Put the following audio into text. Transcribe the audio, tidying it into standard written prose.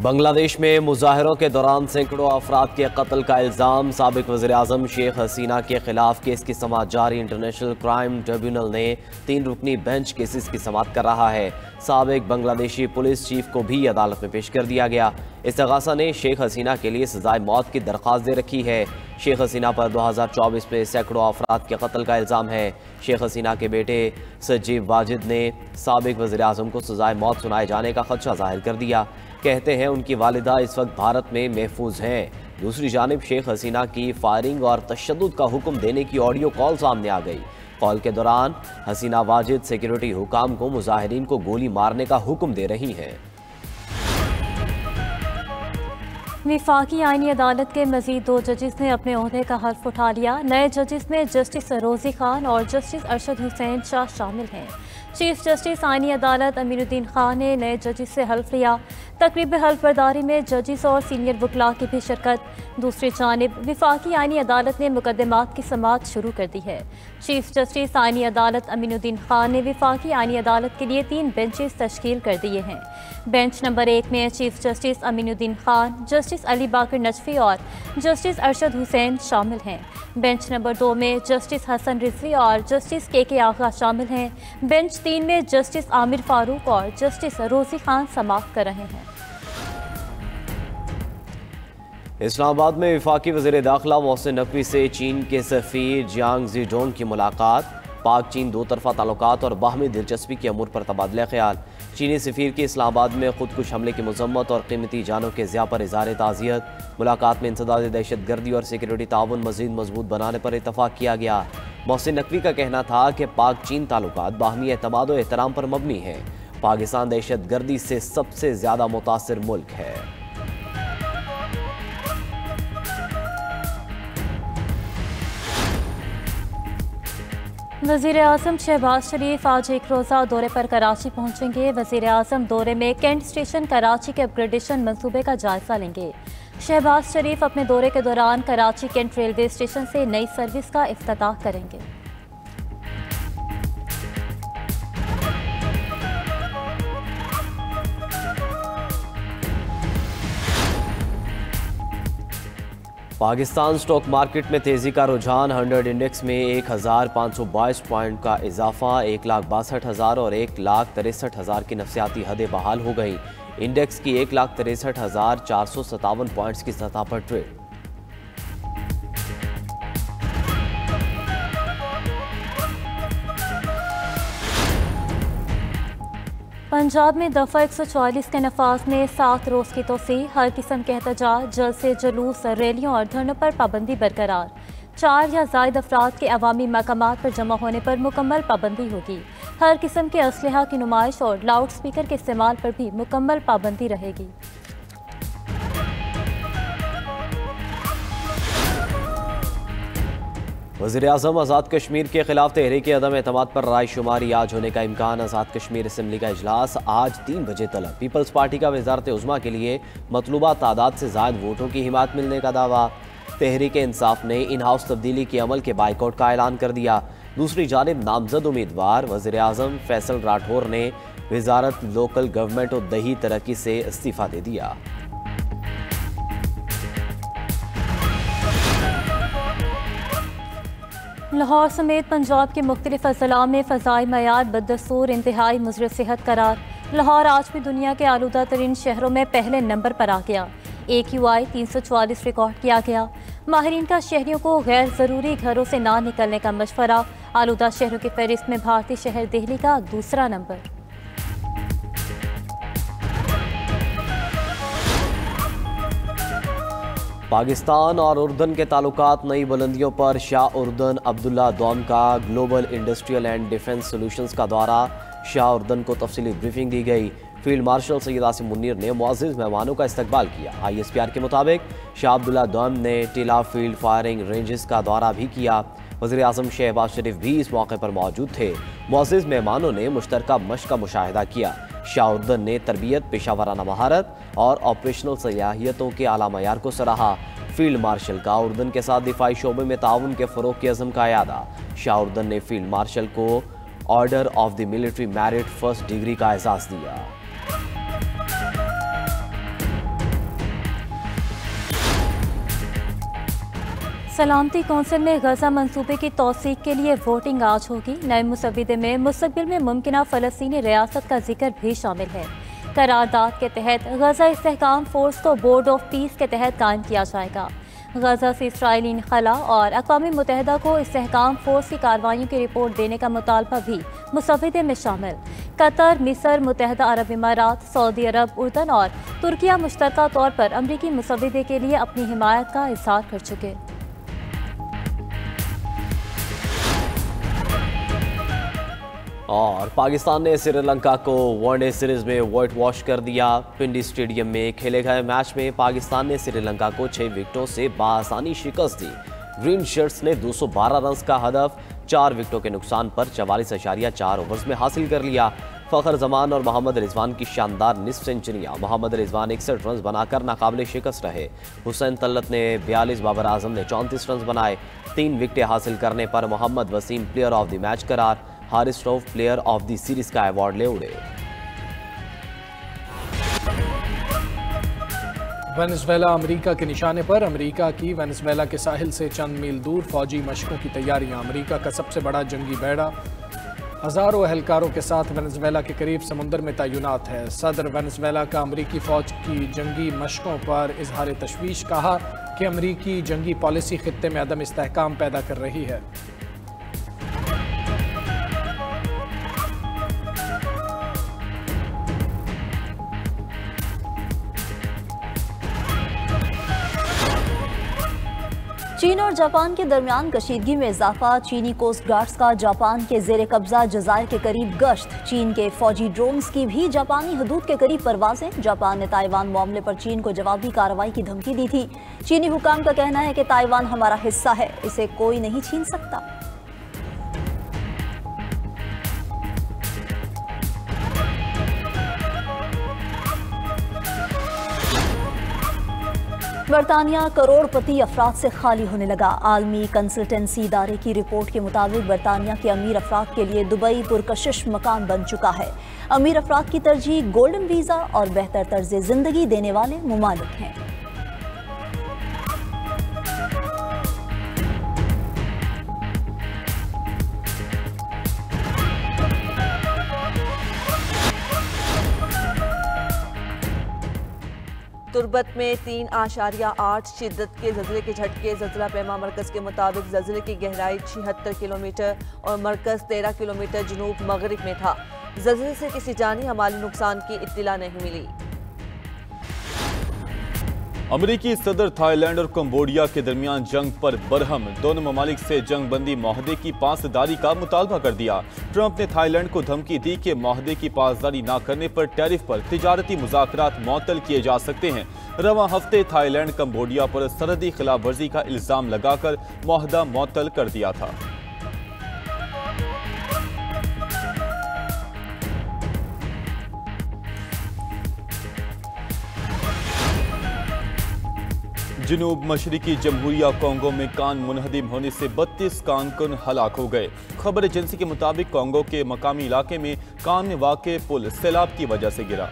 बांग्लादेश में मुजाहरों के दौरान सैकड़ों अफराद के कत्ल का इल्ज़ाम। साबिक वज़ीर-ए-आज़म शेख हसीना के खिलाफ केस की समाअत जारी। इंटरनेशनल क्राइम ट्रिब्यूनल ने 3 रुकनी बेंच केसेस की समाअत कर रहा है। साबिक बांग्लादेशी पुलिस चीफ को भी अदालत में पेश कर दिया गया। इस्तिगासा ने शेख हसीना के लिए सजाए मौत की दरख्वास्त दे रखी है। शेख हसीना पर 2024 में सैकड़ों अफराद के कत्ल का इल्ज़ाम है। शेख हसीना के बेटे सजीव वाजिद ने साबिक वज़ीर-ए-आज़म को सजाए मौत सुनाए जाने का खदशा जाहिर कर दिया। कहते हैं उनकी वालिदा इस वक्त भारत में महफूज हैं। दूसरी जानिब शेख हसीना की फायरिंग और तशद्दुद का हुक्म देने की ऑडियो कॉल सामने आ गई। कॉल के दौरान हसीना वाजिद सिक्योरिटी हुकाम को मुजाहिरीन को गोली मारने का हुक्म दे रही हैं। वफाकी आईनी अदालत के मजीद 2 जजेस ने अपने ओहदे का हल्फ उठा लिया। नए जजेस में जस्टिस रोजी खान और जस्टिस अरशद हुसैन शाह शामिल हैं। चीफ जस्टिस आईनी अदालत अमीनुद्दीन खान ने नए जजेस से हल्फ लिया। तकरीब हल्फ बर्दारी में जजेस और सीनियर वकला की भी शिरकत। दूसरी जानिब वफाकी आईनी अदालत ने मुकदमात की समाअत शुरू कर दी है। चीफ जस्टिस आईनी अदालत अमीनुद्दीन खान ने वफाकी आईनी अदालत के लिए 3 बेंचेस तश्कील कर दिए हैं। बेंच नंबर 1 में chief justice Aminuddin Khan, justice Ali Baqar Najafi और जस्टिस अरशद हुसैन शामिल हैं। बेंच नंबर 2 में जस्टिस हसन रिजवी और जस्टिस के आगा शामिल हैं। बेंच 3 में जस्टिस आमिर फारूक और जस्टिस रोजी खान समाअत कर रहे हैं। इस्लामाबाद में वफाकी वज़ीर दाखिला मोहसिन नकवी से चीन के सफ़ीर जियांग ज़ीडोंग की मुलाकात। पाक चीन 2 तरफ़ा ताल्लुकात और बाहमी दिलचस्पी के अमूर पर तबादला ख्याल। चीनी सफ़ीर की इस्लामाबाद में खुदकुश हमले की मज़म्मत और कीमती जानों के ज़िया पर इज़हार ताज़ियत। मुलाकात में इंसदाद दहशत गर्दी और सिक्योरिटी ताउन मज़ीद मजबूत बनाने पर इत्तफ़ाक़ किया गया। मोहसिन नकवी का कहना था कि पाक चीन ताल्लुकात बाहमी एतमाद और एहतराम पर मबनी है। पाकिस्तान दहशत गर्दी से सबसे ज़्यादा मुतासिर मुल्क है। वज़ीर-ए-आज़म शहबाज शरीफ आज एक रोज़ा दौरे पर कराची पहुंचेंगे। वज़ीर-ए-आज़म दौरे में कैंट स्टेशन कराची के अपग्रेडेशन मंसूबे का जायजा लेंगे। शहबाज शरीफ अपने दौरे के दौरान कराची कैंट रेलवे स्टेशन से नई सर्विस का इफ्तिताह करेंगे। पाकिस्तान स्टॉक मार्केट में तेज़ी का रुझान। 100 इंडेक्स में 1522 पॉइंट का इजाफा। 1,62,000 और 1,63,000 की नफसियाती हदें बहाल हो गई। इंडेक्स की 1,63,457 पॉइंट्स की सतह पर ट्रेड। पंजाब में दफ़ा 144 के नफाज में 7 रोज़ की तोसी। हर किस्म के एहतजाज, जलसे, जुलूस, रैलियों और धरनों पर पाबंदी बरकरार। 4 या ज़ायद अफराद के अवामी मकामात पर जमा होने पर मुकम्मल पाबंदी होगी। हर किस्म के असलहा की नुमाइश और लाउड स्पीकर के इस्तेमाल पर भी मुकम्मल पाबंदी रहेगी। वज़ीर-ए-आज़म आज़ाद कश्मीर के खिलाफ तहरीक अदम एतमाद पर राय शुमारी आज होने का इम्कान। आज़ाद कश्मीर असम्बली का इजलास आज 3 बजे तलब। पीपल्स पार्टी का वज़ारत उज़्मा के लिए मतलूबा तादाद से ज़ायद वोटों की हिमायत मिलने का दावा। तहरीक इंसाफ ने इन हाउस तब्दीली के अमल के बाइकआउट का ऐलान कर दिया। दूसरी जानिब नामजद उम्मीदवार वज़ीर-ए-आज़म फैसल राठौर ने वज़ारत लोकल गवर्नमेंट और दही तरक्की से इस्तीफ़ा दे दिया। लाहौर समेत पंजाब के मुख्तलिफ अज़ला में फ़ज़ाई मयार बदस्तूर इंतहाई मुज़र सेहत करार। लाहौर आज भी दुनिया के आलूदा तरीन शहरों में पहले नंबर पर आ गया। AQI 344 रिकॉर्ड किया गया। माहिरीन का शहरियों को गैर ज़रूरी घरों से ना निकलने का मशवरा। आलूदा शहरों की फहरिस्त में भारतीय शहर दिल्ली का दूसरा नंबर। पाकिस्तान और उर्दन के ताल्लुकात नई बुलंदियों पर। शाह उर्दन अब्दुल्ला दौम का global industrial and defence solutions का दौरा। शाह उर्दन को तफसीली ब्रीफिंग दी गई। फील्ड मार्शल सैयद आसिम मुन्नीर ने मुअज़्ज़िज़ मेहमानों का इस्तकबाल किया। ISPR के मुताबिक शाह अब्दुल्ला दौम ने टीला फील्ड फायरिंग रेंजेस का दौरा भी किया। वज़ीर-ए-आज़म शहबाज शरीफ भी इस मौके पर मौजूद थे। मुअज़्ज़िज़ मेहमानों ने मुश्तरका मश्क का मुशाहिदा किया। शाह उर्दन ने तरबियत, पेशावराना महारत और ऑपरेशनल सलाहियतों के आला मयार को सराहा। फील्ड मार्शल का उर्दन के साथ दिफाई शोबे में ताउन के फ़रोग़ के अज़म का यादा। शाह उर्दन ने फील्ड मार्शल को order of the military merit first degree का एजाज़ दिया। सलामती कौंसिल में गजा मंसूबे की तौसीक के लिए वोटिंग आज होगी। नए मुसव्विदे में मुस्तकबिल में मुमकिना फ़लस्तीनी रियासत का जिक्र भी शामिल है। करारदाद के तहत गजा इस्तेहकाम फोर्स को बोर्ड ऑफ पीस के तहत कायम किया जाएगा। गजा से इसराइली इनखला और अक़वाम मुत्तहिदा को इस्तेहकाम फोर्स की कार्रवाइयों की रिपोर्ट देने का मुतालबा भी मुसव्विदे में शामिल। कतर, मिस्र, मुत्तहिदा अरब इमारात, सऊदी अरब, उर्दन और तुर्किया मुश्तरका तौर पर अमरीकी मुसव्विदे के लिए अपनी हिमायत का इज़हार कर चुके। और पाकिस्तान ने श्रीलंका को वनडे सीरीज में व्हाइट वॉश कर दिया। पिंडी स्टेडियम में खेले गए मैच में पाकिस्तान ने श्रीलंका को 6 विकेटों से बाआसानी शिकस्त दी। ग्रीन शर्ट्स ने 212 रन का हदफ 4 विकेटों के नुकसान पर 44.4 ओवर्स में हासिल कर लिया। फ़खर जमान और मोहम्मद रिजवान की शानदार निस्फ सेंचुरियां। मोहम्मद रिजवान 61 रन बनाकर नाकाबिले शिकस्त रहे। हुसैन तल्लत ने 42, बाबर आजम ने 34 रन बनाए। 3 विकेटें हासिल करने पर Mohammad Wasim player of the match करार। Haris Rauf player of the series का अवार्ड ले उड़े। वेनेजुएला अमेरिका के निशाने पर। अमेरिका की वेनेजुएला के साहिल से चंद मील दूर फौजी मशकों की तैयारियां। अमेरिका का सबसे बड़ा जंगी बेड़ा हजारों एहलकारों के साथ वेनेजुएला के करीब समुंदर में तैनात है। सदर वेनेजुएला का अमेरिकी फौज की जंगी मशकों पर इजहार तशवीश। कहा कि अमेरिकी जंगी पॉलिसी खित्ते में अदम इस्तेहकाम पैदा कर रही है। चीन और जापान के दरमियान कशीदगी में इजाफा। चीनी कोस्ट गार्ड्स का जापान के जेर कब्जा जज़ायर के करीब गश्त। चीन के फौजी ड्रोन्स की भी जापानी हदूद के करीब परवाजें। जापान ने ताइवान मामले पर चीन को जवाबी कार्रवाई की धमकी दी थी। चीनी हुकाम का कहना है कि ताइवान हमारा हिस्सा है, इसे कोई नहीं छीन सकता। बरतानिया करोड़पति अफराद से खाली होने लगा। आलमी कंसल्टेंसी इदारे की रिपोर्ट के मुताबिक बरतानिया के अमीर अफराद के लिए दुबई पुरकशिश मकान बन चुका है। अमीर अफराद की तरजीह गोल्डन वीज़ा और बेहतर तर्ज जिंदगी देने वाले मुमालिक हैं। तुर्बत में 3.8 शिद्दत के ज़लज़ले के झटके। ज़लज़ला पैमा मरकज़ के मुताबिक ज़लज़ले की गहराई 76 किलोमीटर और मरकज़ 13 किलोमीटर जनूब मगरिब में था। ज़लज़ले से किसी जानी या माली नुकसान की इत्तिला नहीं मिली। अमेरिकी सदर थाईलैंड और कंबोडिया के दरमियान जंग पर बरहम। दोनों ममालिक से जंग बंदी माहदे की पासदारी का मुतालबा कर दिया। ट्रंप ने थाईलैंड को धमकी दी कि माहदे की पासदारी न करने पर टैरिफ पर तिजारती मुज़ाकरात मअतल किए जा सकते हैं। रवां हफ्ते थाईलैंड कंबोडिया पर सरहदी खिलाफ वर्जी का इल्जाम लगाकर माहदा मअतल कर दिया था। जनूब मशरिकी जमहूरिया कोंगो में कान मुनहदिम होने से 32 कारकुन हलाक हो गए। खबर एजेंसी के मुताबिक कोंगो के मकामी इलाके में कान में वाक़े पुल सैलाब की वजह से गिरा।